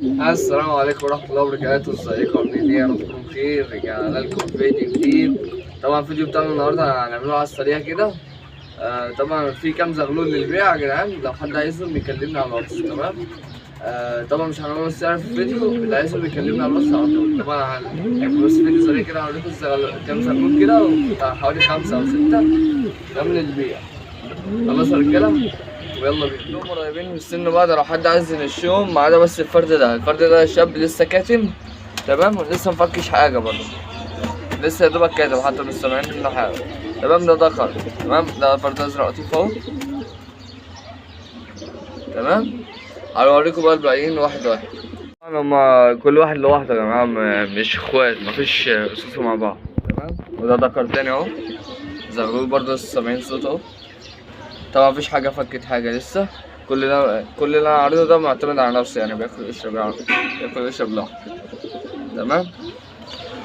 السلام عليكم ورحمة الله وبركاته، ازيكم عاملين ايه؟ يا رب تكونوا بخير. رجعنا لكم فيديو جديد. طبعا الفيديو بتاعنا النهارده هنعمله على السريع كده. طبعا في كام زغلول للبيع يا جدعان، لو حد عايزهم يكلمنا على الواتس. تمام. طبعا مش هنقول السعر في الفيديو، اللي عايزهم يكلمنا على الواتس على طول. طبعا هيبقى بس فيديو سريع كده هوريكم كام زغلول كده، بتاع حوالي 5 أو 6 كام للبيع. خلاص يا رجالة، ويلا بينا. كلهم قريبين من السن بعض، لو حد عايز ينشيهم ما عدا بس الفرد ده شاب لسه كاتم. تمام، ولسه مفكش حاجة برضه، لسه يا دوبك كاتم، حتى مش سامعين منه حاجة. تمام، ده ذكر. تمام، ده فرد أزرق لطيف أهو. تمام، هوريكم بقى الباقيين واحد واحد. طبعا هما كل واحد لوحده يا جماعة، مش اخوات، مفيش أساسه مع بعض. تمام، وده ذكر تاني أهو، زغلول برضه لسه سامعين صوته أهو. طبعا مفيش حاجة فكت حاجة لسه. كل اللي انا عارضه ده معتمد على نفسه، يعني بياكل يشرب لوحده. تمام،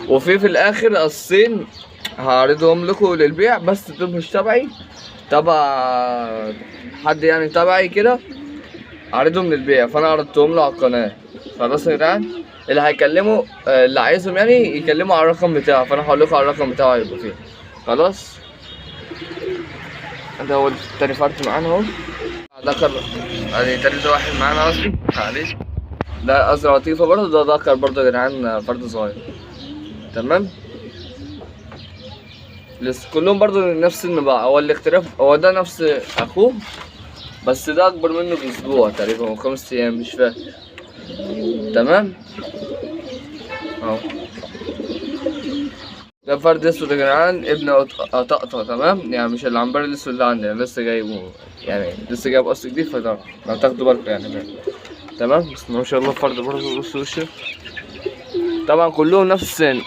وفي الاخر قصين هعرضهم لكم للبيع، بس دول مش تبعي، تبع حد يعني تبعي كده، عارضهم للبيع، فانا عرضتهم له على القناة. خلاص يا جدعان، اللي هيكلموا اللي عايزهم يعني يكلموا على الرقم بتاعه، فانا هقول لكم على الرقم بتاعه هيبقى فيه. خلاص، ده هو تاني فرد معانا اهو. ذكر، ادي تالت واحد معانا قصدي، معلش. ده أزرع لطيفة برضه، ده ذكر برضه يا جدعان، فرد صغير. تمام، لسه كلهم برضه نفس النباع، هو الاختلاف هو ده نفس أخوه، بس ده أكبر منه بأسبوع تقريبا أو 5 أيام، مش فاكر. تمام أهو، ده فرد اسود يا جدعان، ابن طقطقة. تمام، يعني مش العنبر الاسود اللي عندي، يعني لسه جايبه، يعني لسه جايب قص جديد، فده لو تاخدوا بالكم يعني. تمام، بس ما شاء الله فرد برضه، بص وشه. طبعا كلهم نفس السن.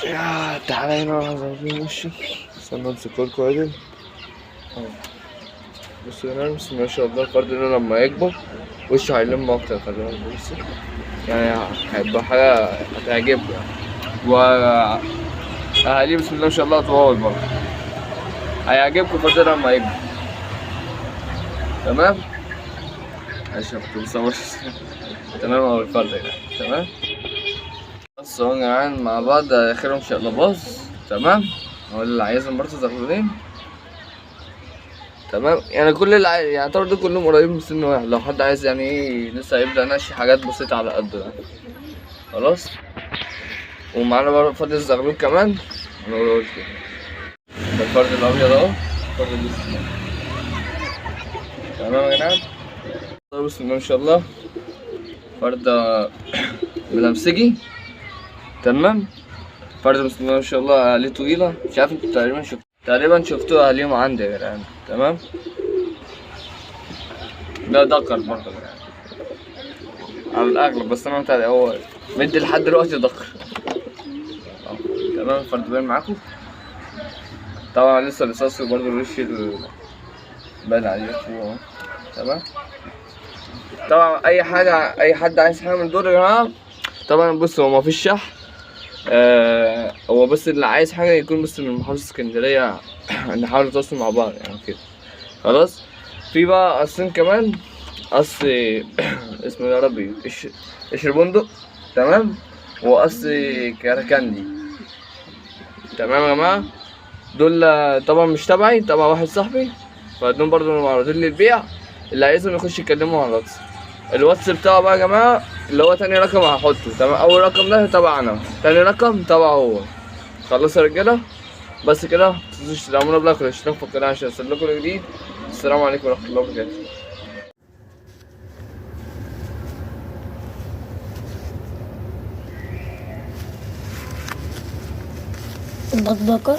يا تعالى هنا عايزين وشي، استنى امسك لكم عدل اهو. بصوا هنا، بسم الله ما شاء الله، الفرد ده لما يكبر وشه هيلم اكتر، خلي بالك. بصوا يعني هيبقى حاجة هتعجبكم يعني. وأهاليه بسم الله ما شاء الله طوال برضه، هيعجبكم الفرد ده لما يكبر. تمام، عشان كنت بصور. تمام اهو الفرد ده. تمام، بس اهو يا جدعان مع بعض اخرهم شقلباظ. تمام، هو اللي عايزهم برضه زغلولين. تمام، يعني كل اللي يعني طبعا دول كلهم قريبين من سن واحد، لو حد عايز يعني ايه لسه هيبدأ نشي حاجات بسيطة على قده يعني. خلاص، ومعانا برضه فرد الزغلول كمان، نقول كده. ده الفرد الأبيض اهو، الفرد الأسود. تمام يا جدعان، بسم الله ما شاء الله، فرد بنفسجي. تمام، فرد بسم الله ما شاء الله عليه طويلة، مش عارف انتوا تقريبا شفتوها اليوم عندي يا جدعان. تمام، ده دكر برضه يعني على الأغلب، بس أنا متهيألي هو مدي لحد دلوقتي دكر. تمام، الفرد باين معاكم. طبعا لسه الرصاص برضه الوش باين عليه فوق اهو. تمام، طبعا أي حد عايز حاجة من دول يا جماعة، طبعا بص هو مفيش شح. هو بس اللي عايز حاجة يكون بس من محافظة اسكندرية، نحاول نتواصل مع بعض يعني كده. خلاص، في بقى قصين كمان، قص اسمه يا ربي قشر بندق. تمام، وقص كركندي. تمام يا جماعة، دول طبعا مش تبعي، تبع واحد صاحبي، فدول برضه معروضين للبيع، اللي عايزهم يخش يكلموا على الواتس. الواتس بتاعه بقى يا جماعة اللي هو تاني رقم هحطه. تمام، أول رقم ده تبعنا، تاني رقم تبعه هو. خلاص يا رجالة، بس كده متنسوش تدعمونا بلايك والاشتراك في القناة عشان يوصلكوا جديد. السلام عليكم ورحمة الله وبركاته. البكبكر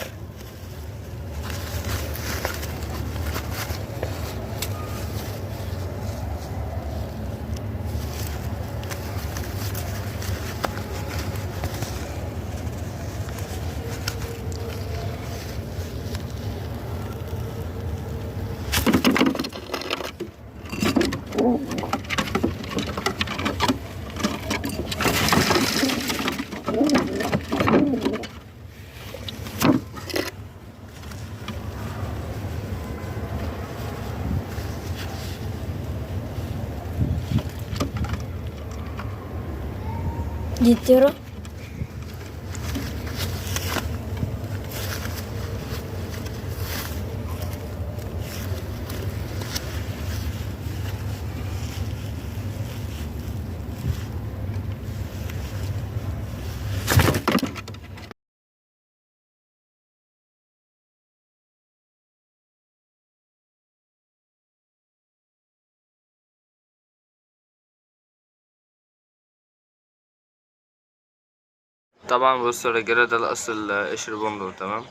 دي الترة. طبعا بصوا يا رجالة، ده القص القشر بندق، تمام.